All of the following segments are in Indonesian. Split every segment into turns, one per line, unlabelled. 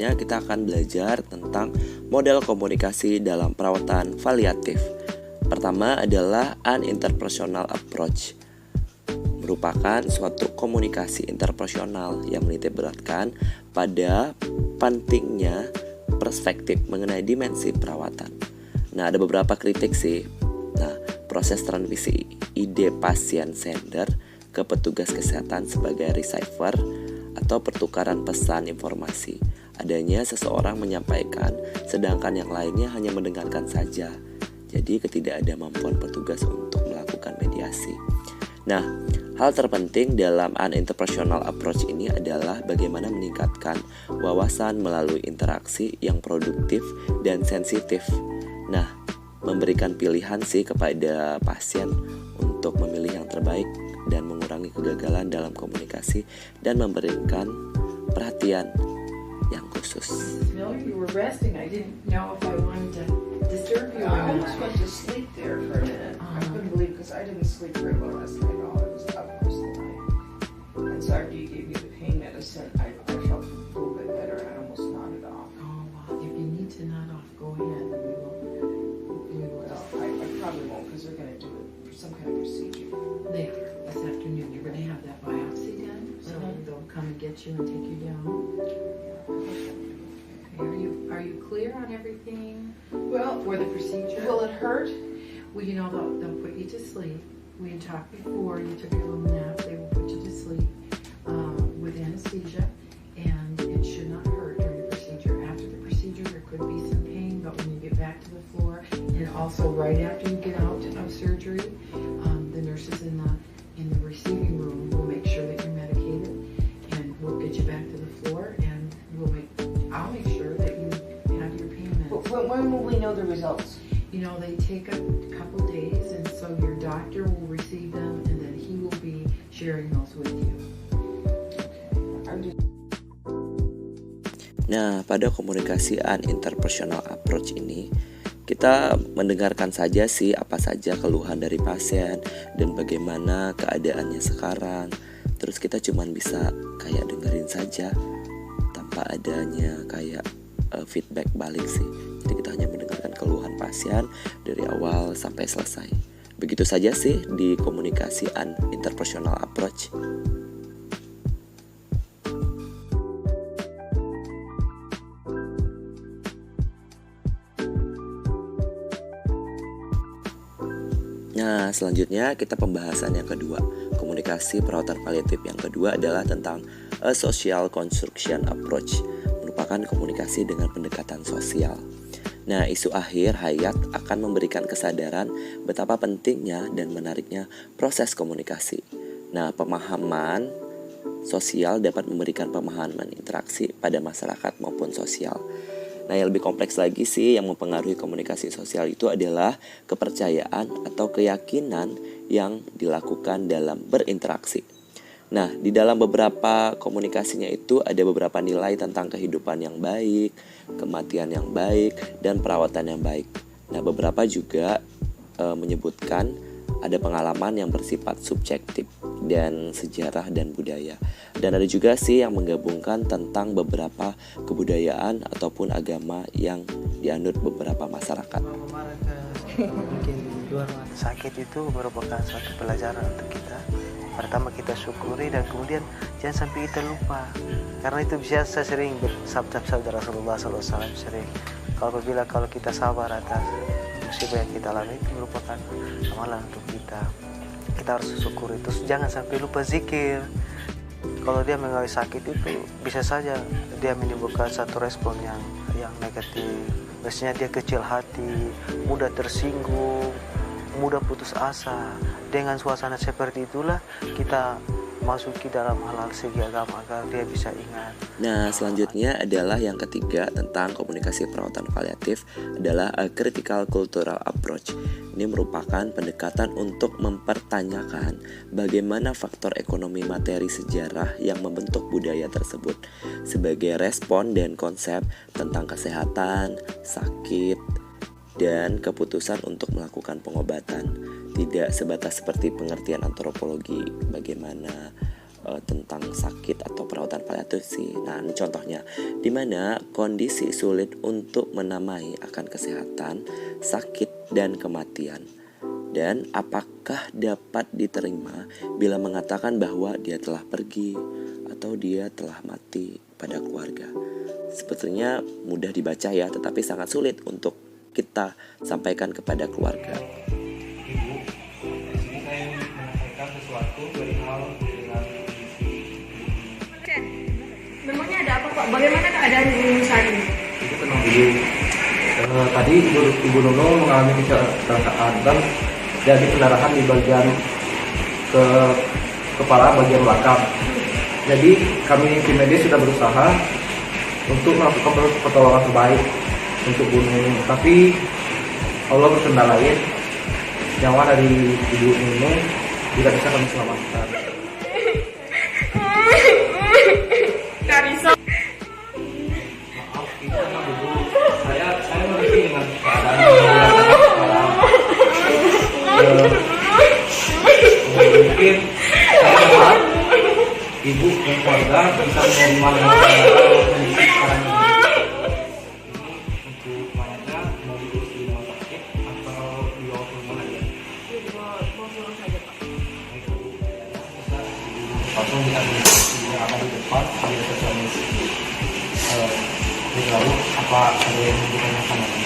selanjutnya kita akan belajar tentang model komunikasi dalam perawatan paliatif. Pertama adalah uninterpersonal approach, merupakan suatu komunikasi interpersonal yang menitikberatkan pada pentingnya perspektif mengenai dimensi perawatan. Nah, ada beberapa kritik sih. Nah, proses transmisi ide pasien sender ke petugas kesehatan sebagai receiver atau pertukaran pesan informasi. Adanya seseorang menyampaikan, sedangkan yang lainnya hanya mendengarkan saja. Jadi ketidakmampuan petugas untuk melakukan mediasi. Nah, hal terpenting dalam uninterpersonal approach ini adalah bagaimana meningkatkan wawasan melalui interaksi yang produktif dan sensitif. Nah, memberikan pilihan sih kepada pasien untuk memilih yang terbaik dan mengurangi kegagalan dalam komunikasi dan memberikan perhatian yang khusus.
No, you were resting. I didn't know if I wanted to disturb you or
I
not.
almost went to sleep there for a minute. I couldn't believe because I didn't sleep very well last night. I was up most of the night. And so after you gave me the pain medicine, I felt a little bit better and I almost nodded off.
Oh, well, if you need to nod off, go ahead. We will.
Well, I probably won't because they're going to do it for some kind of procedure.
They are this afternoon. You're going to have that biopsy done, so they'll come and get you and take you down. Okay, are you clear on everything
Well,
for the procedure?
will it hurt?
Well, you know, they'll put you to sleep. We had talked before, you took your little nap, they will put you to sleep with anesthesia, and it should not hurt during the procedure. After the procedure, there could be some pain, but when you get back to the floor, and also right after you get out of surgery, the nurses in the receiving room will make sure that you're medicated, and we'll get you back to the floor, and I'll make sure that you have your pain meds.
When will we know the results?
You know, they take a couple days, and so your doctor will receive them, and then he will be sharing those with you.
Nah, pada komunikasi uninterpersonal approach ini, kita mendengarkan saja sih apa saja keluhan dari pasien dan bagaimana keadaannya sekarang. Terus kita cuman bisa kayak dengerin saja tanpa adanya kayak feedback balik sih. Jadi kita hanya mendengarkan keluhan pasien dari awal sampai selesai. Begitu saja sih di komunikasi uninterpersonal approach. Nah, selanjutnya kita pembahasan yang kedua. Komunikasi perawatan paliatif yang kedua adalah tentang a social construction approach, merupakan komunikasi dengan pendekatan sosial. Nah, isu akhir hayat akan memberikan kesadaran betapa pentingnya dan menariknya proses komunikasi. Nah, pemahaman sosial dapat memberikan pemahaman interaksi pada masyarakat maupun sosial. Nah, yang lebih kompleks lagi sih yang mempengaruhi komunikasi sosial itu adalah kepercayaan atau keyakinan yang dilakukan dalam berinteraksi. Nah, di dalam beberapa komunikasinya itu ada beberapa nilai tentang kehidupan yang baik, kematian yang baik, dan perawatan yang baik. Nah, beberapa juga menyebutkan ada pengalaman yang bersifat subjektif dan sejarah dan budaya. Dan ada juga sih yang menggabungkan tentang beberapa kebudayaan ataupun agama yang dianut beberapa masyarakat.
Mungkin di luar sakit itu merupakan suatu pelajaran untuk kita. Pertama kita syukuri dan kemudian jangan sampai kita lupa. Karena itu biasa sering bersabda Rasulullah SAW sering. Kalau kita sabar atas musibah yang kita alami itu merupakan amalan untuk kita. Kita harus syukuri, terus jangan sampai lupa zikir. Kalau dia mengalami sakit itu bisa saja dia menimbulkan satu respon yang negatif. Biasanya dia kecil hati, mudah tersinggung, mudah putus asa. Dengan suasana seperti itulah kita masuki dalam hal-hal segi agama agar dia bisa ingat.
Nah, selanjutnya adalah yang ketiga tentang komunikasi perawatan paliatif adalah a critical cultural approach. Ini merupakan pendekatan untuk mempertanyakan bagaimana faktor ekonomi materi sejarah yang membentuk budaya tersebut sebagai respon dan konsep tentang kesehatan, sakit, dan keputusan untuk melakukan pengobatan. Tidak sebatas seperti pengertian antropologi, bagaimana tentang sakit atau perawatan paliatif sih. Nah, ini contohnya, di mana kondisi sulit untuk menamai akan kesehatan, sakit, dan kematian. Dan apakah dapat diterima bila mengatakan bahwa dia telah pergi atau dia telah mati pada keluarga? Sebetulnya mudah dibaca ya, tetapi sangat sulit untuk kita sampaikan kepada keluarga.
Ibu, di sini saya ingin menyampaikan sesuatu dari hal dengan
Memangnya ada apa Pak? Bagaimana keadaan ibu saat ini?
Ibu tenang dulu. Tadi Ibu Nono mengalami kecelakaan dan jadi pendarahan di bagian kepala bagian belakang. Jadi kami tim medis sudah berusaha untuk melakukan pertolongan terbaik untuk Bu Nono. Tapi Allah berkehendak lain, nyawa dari Ibu Nono tidak bisa kami selamatkan.
Karisa.
Maaf, Ibu tenang dulu. Saya mengerti dengan keadaan yang dirasakan sekarang. Mungkin saya harap Ibu dan keluarga bisa menerima dengan kondisi sekarang ini. Untuk mayatnya mau diurus di rumah sakit atau dibawa ke rumah aja? Langsung di administrasi yang ada di depan ada resepsionis. Lalu apa ada yang ditanyakan lagi?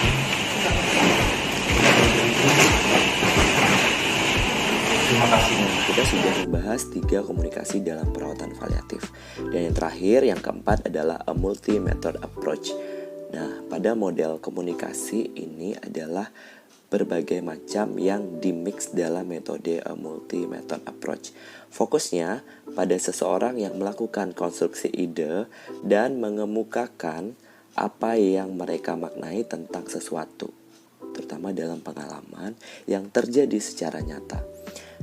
Terima kasih.
Kita sudah membahas 3 komunikasi dalam perawatan paliatif. Dan yang terakhir, yang keempat adalah a multi-method approach. Nah, pada model komunikasi ini adalah berbagai macam yang dimix dalam metode a multi-method approach. Fokusnya pada seseorang yang melakukan konstruksi ide dan mengemukakan apa yang mereka maknai tentang sesuatu, terutama dalam pengalaman yang terjadi secara nyata.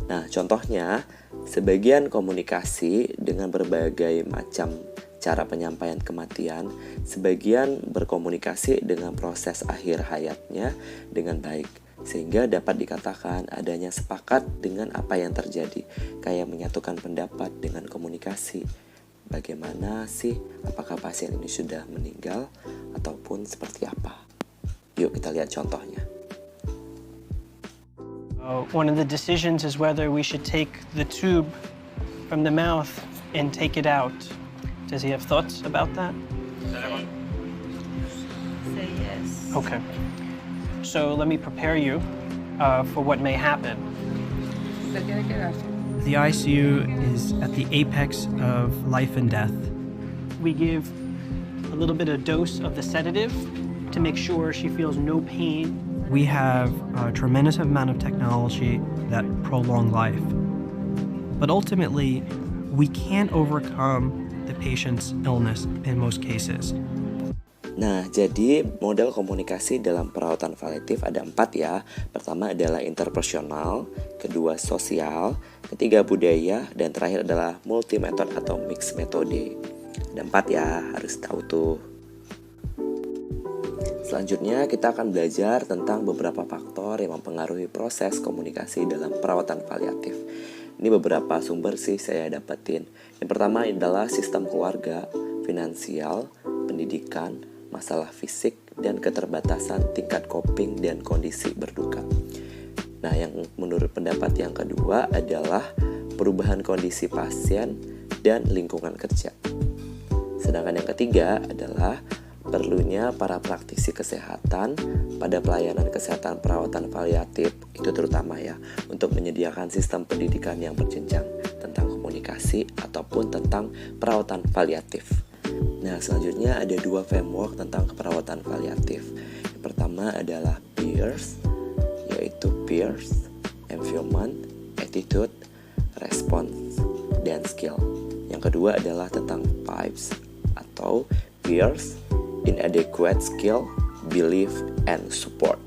Nah, contohnya, sebagian komunikasi dengan berbagai macam cara penyampaian kematian, sebagian berkomunikasi dengan proses akhir hayatnya dengan baik, sehingga dapat dikatakan adanya sepakat dengan apa yang terjadi, kayak menyatukan pendapat dengan komunikasi. Bagaimana sih, apakah pasien ini sudah meninggal ataupun seperti apa? Yuk kita lihat contohnya.
One of the decisions is whether we should take the tube from the mouth and take it out. Does he have thoughts about that?
Say yes.
Okay. So let me prepare you for what may happen. The ICU is at the apex of life and death. We give a little bit of dose of the sedative to make sure she feels no pain. We have a tremendous amount of technology that prolong life. But ultimately, we can't overcome the patient's illness in most cases.
Nah, jadi model komunikasi dalam perawatan paliatif ada 4 ya. Pertama adalah interpersonal, kedua sosial, ketiga budaya, dan terakhir adalah multi-method atau mix metode. Ada 4 ya, harus tahu tuh. Selanjutnya kita akan belajar tentang beberapa faktor yang mempengaruhi proses komunikasi dalam perawatan paliatif. Ini beberapa sumber sih saya dapetin. Yang pertama adalah sistem keluarga, finansial, pendidikan, masalah fisik, dan keterbatasan tingkat coping dan kondisi berduka. Nah, yang menurut pendapat yang kedua adalah perubahan kondisi pasien dan lingkungan kerja. Sedangkan yang ketiga adalah perlunya para praktisi kesehatan pada pelayanan kesehatan perawatan paliatif, itu terutama ya, untuk menyediakan sistem pendidikan yang berjenjang tentang komunikasi ataupun tentang perawatan paliatif. Nah, selanjutnya ada 2 framework tentang keperawatan paliatif. Yang pertama adalah PEERS, yaitu peers, environment, attitude, response, dan skill. Yang kedua adalah tentang PIPES atau peers, inadequate skill, belief, and support.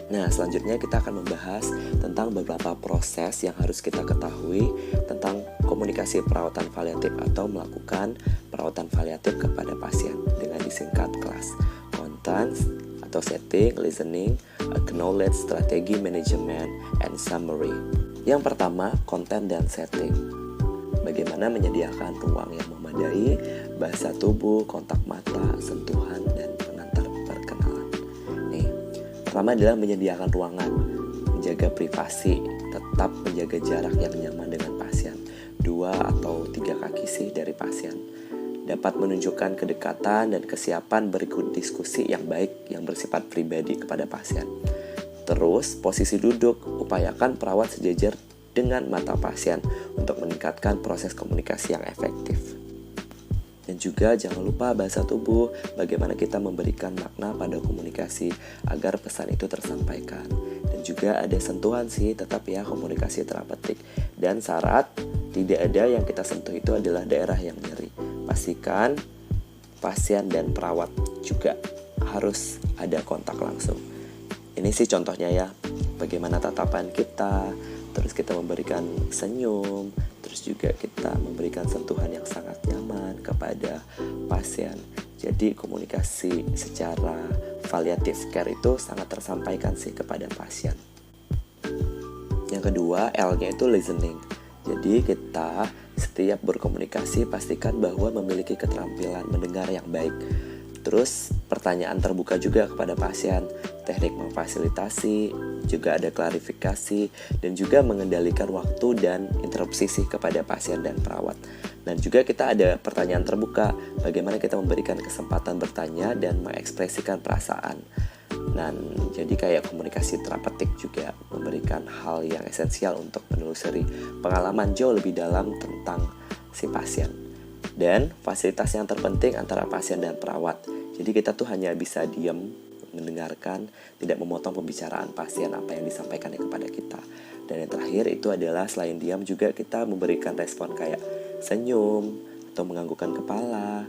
Nah, selanjutnya kita akan membahas tentang beberapa proses yang harus kita ketahui tentang komunikasi perawatan paliatif atau melakukan perawatan paliatif kepada pasien dengan disingkat KLAS. Contents atau setting, listening, acknowledge, strategi, management, and summary. Yang pertama, konten dan setting. Bagaimana menyediakan ruang yang memadai, bahasa tubuh, kontak mata, sentuhan, dan pengantar perkenalan. Nih, pertama adalah menyediakan ruangan, menjaga privasi, tetap menjaga jarak yang nyaman dengan pasien, 2 atau 3 kaki sih dari pasien. Dapat menunjukkan kedekatan dan kesiapan berikut diskusi yang baik yang bersifat pribadi kepada pasien. Terus, posisi duduk, upayakan perawat sejajar dengan mata pasien untuk meningkatkan proses komunikasi yang efektif. Dan juga jangan lupa bahasa tubuh, bagaimana kita memberikan makna pada komunikasi agar pesan itu tersampaikan. Dan juga ada sentuhan sih, tetap ya komunikasi terapeutik. Dan syarat tidak ada yang kita sentuh itu adalah daerah yang nyeri. Pastikan pasien dan perawat juga harus ada kontak langsung. Ini sih contohnya ya, bagaimana tatapan kita, terus kita memberikan senyum, terus juga kita memberikan sentuhan yang sangat nyaman kepada pasien. Jadi komunikasi secara palliative care itu sangat tersampaikan sih kepada pasien. Yang kedua, L-nya itu listening. Jadi kita setiap berkomunikasi pastikan bahwa memiliki keterampilan mendengar yang baik. Terus pertanyaan terbuka juga kepada pasien, teknik memfasilitasi, juga ada klarifikasi, dan juga mengendalikan waktu dan interupsi sih kepada pasien dan perawat. Dan juga kita ada pertanyaan terbuka, bagaimana kita memberikan kesempatan bertanya dan mengekspresikan perasaan. Dan jadi kayak komunikasi terapeutik juga memberikan hal yang esensial untuk menelusuri pengalaman jauh lebih dalam tentang si pasien. Dan fasilitas yang terpenting antara pasien dan perawat. Jadi kita tuh hanya bisa diam, mendengarkan, tidak memotong pembicaraan pasien apa yang disampaikannya kepada kita. Dan yang terakhir itu adalah selain diam juga kita memberikan respon kayak senyum, atau menganggukkan kepala,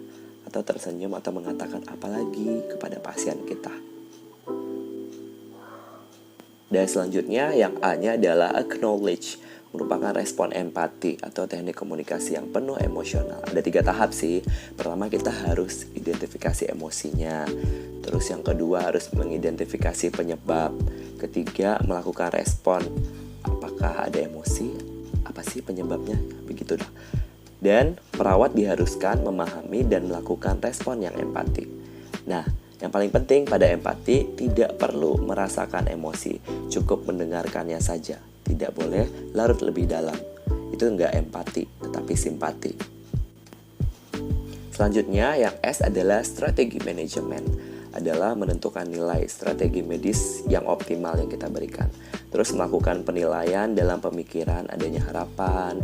atau tersenyum atau mengatakan apa lagi kepada pasien kita. Dan selanjutnya yang A-nya adalah acknowledge, merupakan respon empati atau teknik komunikasi yang penuh emosional. Ada 3 tahap sih. Pertama kita harus identifikasi emosinya. Terus yang kedua harus mengidentifikasi penyebab. Ketiga melakukan respon. Apakah ada emosi? Apa sih penyebabnya? Begitu dah. Dan perawat diharuskan memahami dan melakukan respon yang empati. Nah, yang paling penting pada empati tidak perlu merasakan emosi, cukup mendengarkannya saja. Tidak boleh larut lebih dalam. Itu enggak empati, tetapi simpati. Selanjutnya yang S adalah strategi manajemen. Adalah menentukan nilai strategi medis yang optimal yang kita berikan. Terus melakukan penilaian dalam pemikiran adanya harapan,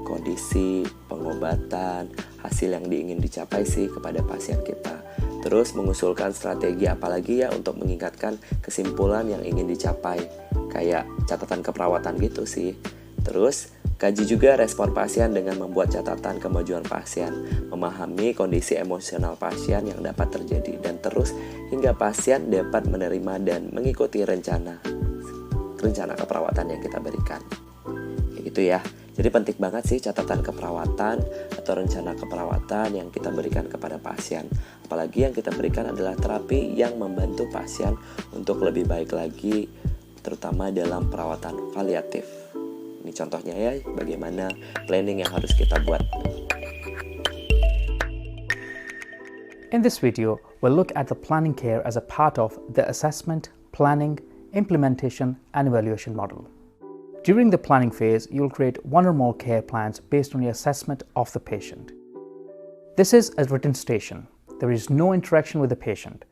kondisi, pengobatan, hasil yang ingin dicapai sih kepada pasien kita. Terus mengusulkan strategi apalagi ya untuk mengingatkan kesimpulan yang ingin dicapai. Kayak catatan keperawatan gitu sih. Terus kaji juga respon pasien dengan membuat catatan kemajuan pasien, memahami kondisi emosional pasien yang dapat terjadi, dan terus hingga pasien dapat menerima dan mengikuti rencana keperawatan yang kita berikan. Kayak gitu ya. Jadi penting banget sih catatan keperawatan atau rencana keperawatan yang kita berikan kepada pasien. Apalagi yang kita berikan adalah terapi yang membantu pasien untuk lebih baik lagi, terutama dalam perawatan paliatif. Ini contohnya ya, bagaimana planning yang harus kita buat.
In this video, we'll look at the planning care as a part of the assessment, planning, implementation, and evaluation model. During the planning phase, you'll create 1 or more care plans based on your assessment of the patient. This is a written station. There is no interaction with the patient.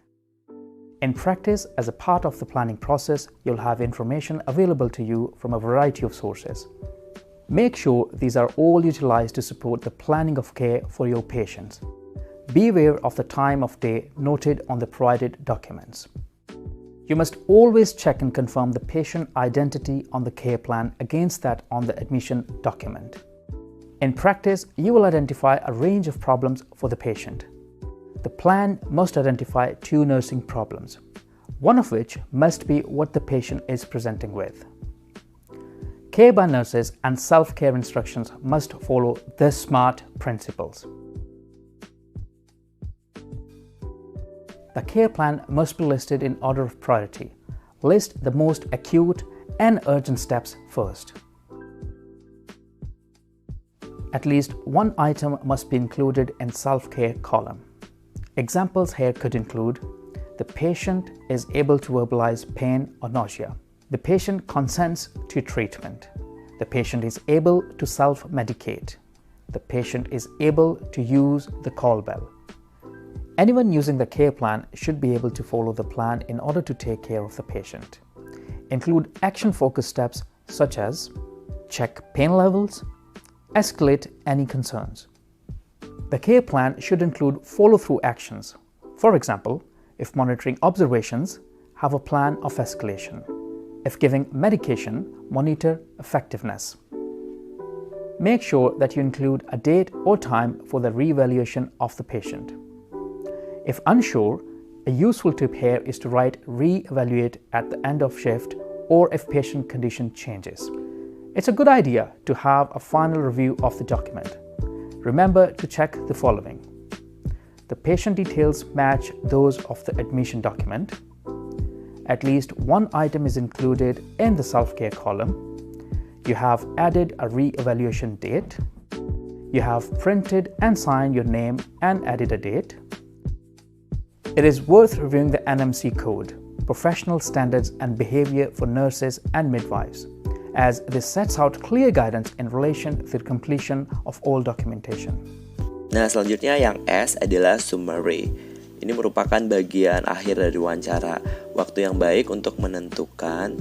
In practice, as a part of the planning process, you'll have information available to you from a variety of sources. Make sure these are all utilized to support the planning of care for your patients. Be aware of the time of day noted on the provided documents. You must always check and confirm the patient identity on the care plan against that on the admission document. In practice, you will identify a range of problems for the patient. The plan must identify 2 nursing problems, one of which must be what the patient is presenting with. Care by nurses and self-care instructions must follow the SMART principles. The care plan must be listed in order of priority. List the most acute and urgent steps first. At least one item must be included in self-care column. Examples here could include: the patient is able to verbalize pain or nausea. The patient consents to treatment. The patient is able to self-medicate. The patient is able to use the call bell. Anyone using the care plan should be able to follow the plan in order to take care of the patient. Include action-focused steps such as check pain levels, escalate any concerns. The care plan should include follow-through actions. For example, if monitoring observations, have a plan of escalation. If giving medication, monitor effectiveness. Make sure that you include a date or time for the re-evaluation of the patient. If unsure, a useful tip here is to write re-evaluate at the end of shift or if patient condition changes. It's a good idea to have a final review of the document. Remember to check the following: the patient details match those of the admission document. At least one item is included in the self-care column. You have added a re-evaluation date. You have printed and signed your name and added a date. It is worth reviewing the NMC code, Professional Standards and Behavior for Nurses and Midwives, as this sets out clear guidance in relation to the completion of all documentation.
Nah, selanjutnya yang S adalah summary. Ini merupakan bagian akhir dari wawancara, waktu yang baik untuk menentukan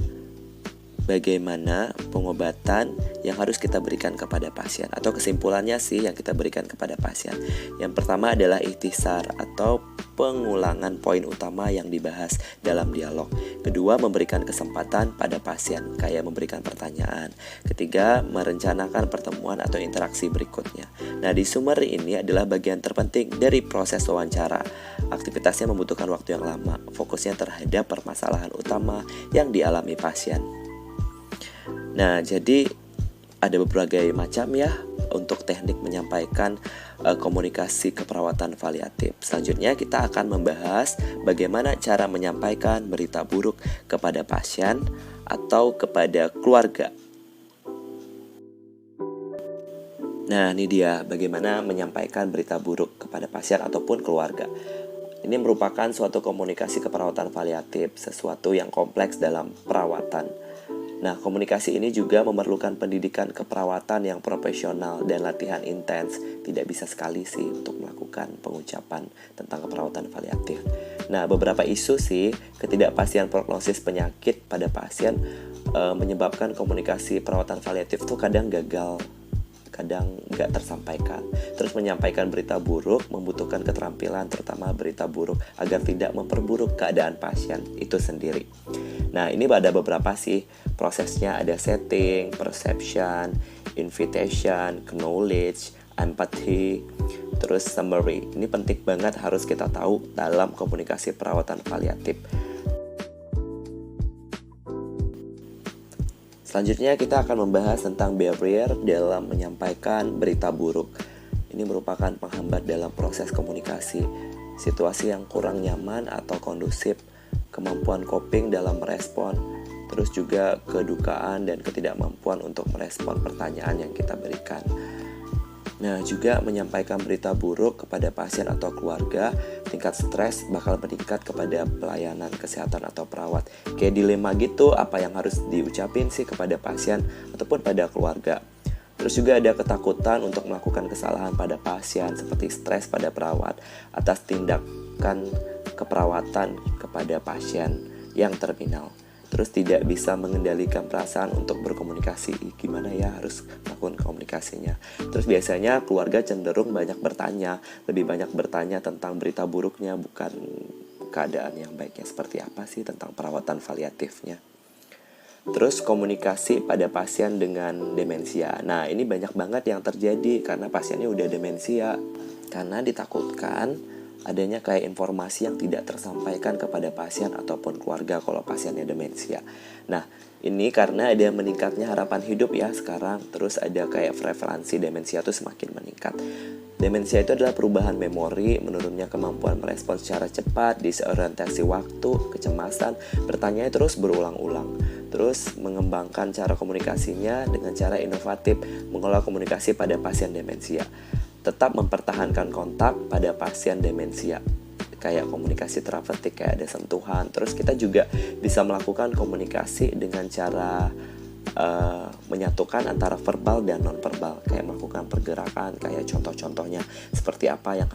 bagaimana pengobatan yang harus kita berikan kepada pasien, atau kesimpulannya sih yang kita berikan kepada pasien. Yang pertama adalah ikhtisar atau pengulangan poin utama yang dibahas dalam dialog. Kedua, memberikan kesempatan pada pasien, kayak memberikan pertanyaan. Ketiga, merencanakan pertemuan atau interaksi berikutnya. Nah, di summary ini adalah bagian terpenting dari proses wawancara. Aktivitasnya membutuhkan waktu yang lama, fokusnya terhadap permasalahan utama yang dialami pasien. Nah, jadi ada berbagai macam ya untuk teknik menyampaikan komunikasi keperawatan paliatif. Selanjutnya kita akan membahas bagaimana cara menyampaikan berita buruk kepada pasien atau kepada keluarga. Nah, ini dia bagaimana menyampaikan berita buruk kepada pasien ataupun keluarga. Ini merupakan suatu komunikasi keperawatan paliatif, sesuatu yang kompleks dalam perawatan. Nah, komunikasi ini juga memerlukan pendidikan keperawatan yang profesional dan latihan intens. Tidak bisa sekali sih untuk melakukan pengucapan tentang keperawatan paliatif. Nah, beberapa isu sih, ketidakpastian prognosis penyakit pada pasien menyebabkan komunikasi perawatan paliatif itu kadang gagal, kadang nggak tersampaikan. Terus menyampaikan berita buruk membutuhkan keterampilan, terutama berita buruk, agar tidak memperburuk keadaan pasien itu sendiri. Nah, ini ada beberapa sih prosesnya, ada setting, perception, invitation, knowledge, empathy, terus summary. Ini penting banget harus kita tahu dalam komunikasi perawatan paliatif. Selanjutnya kita akan membahas tentang barrier dalam menyampaikan berita buruk. Ini merupakan penghambat dalam proses komunikasi, situasi yang kurang nyaman atau kondusif, kemampuan coping dalam merespon, terus juga kedukaan dan ketidakmampuan untuk merespon pertanyaan yang kita berikan. Nah, juga menyampaikan berita buruk kepada pasien atau keluarga, tingkat stres bakal meningkat kepada pelayanan kesehatan atau perawat. Kayak dilema gitu, apa yang harus diucapin sih kepada pasien ataupun pada keluarga. Terus juga ada ketakutan untuk melakukan kesalahan pada pasien, seperti stres pada perawat atas tindakan keperawatan kepada pasien yang terminal. Terus tidak bisa mengendalikan perasaan untuk berkomunikasi. Gimana ya harus melakukan komunikasinya. Terus biasanya keluarga cenderung banyak bertanya, lebih banyak bertanya tentang berita buruknya, bukan keadaan yang baiknya seperti apa sih tentang perawatan paliatifnya. Terus komunikasi pada pasien dengan demensia. Nah, ini banyak banget yang terjadi karena pasiennya udah demensia. Karena ditakutkan adanya kayak informasi yang tidak tersampaikan kepada pasien ataupun keluarga kalau pasiennya demensia. Nah, ini karena ada meningkatnya harapan hidup ya sekarang. Terus ada kayak prevalensi demensia itu semakin meningkat. Demensia itu adalah perubahan memori, menurunnya kemampuan merespons secara cepat, disorientasi waktu, kecemasan, bertanya terus berulang-ulang. Terus mengembangkan cara komunikasinya dengan cara inovatif, mengelola komunikasi pada pasien demensia. Tetap mempertahankan kontak pada pasien demensia, kayak komunikasi terapeutik, kayak ada sentuhan. Terus kita juga bisa melakukan komunikasi dengan cara menyatukan antara verbal dan non-verbal, kayak melakukan pergerakan, kayak contoh-contohnya seperti apa yang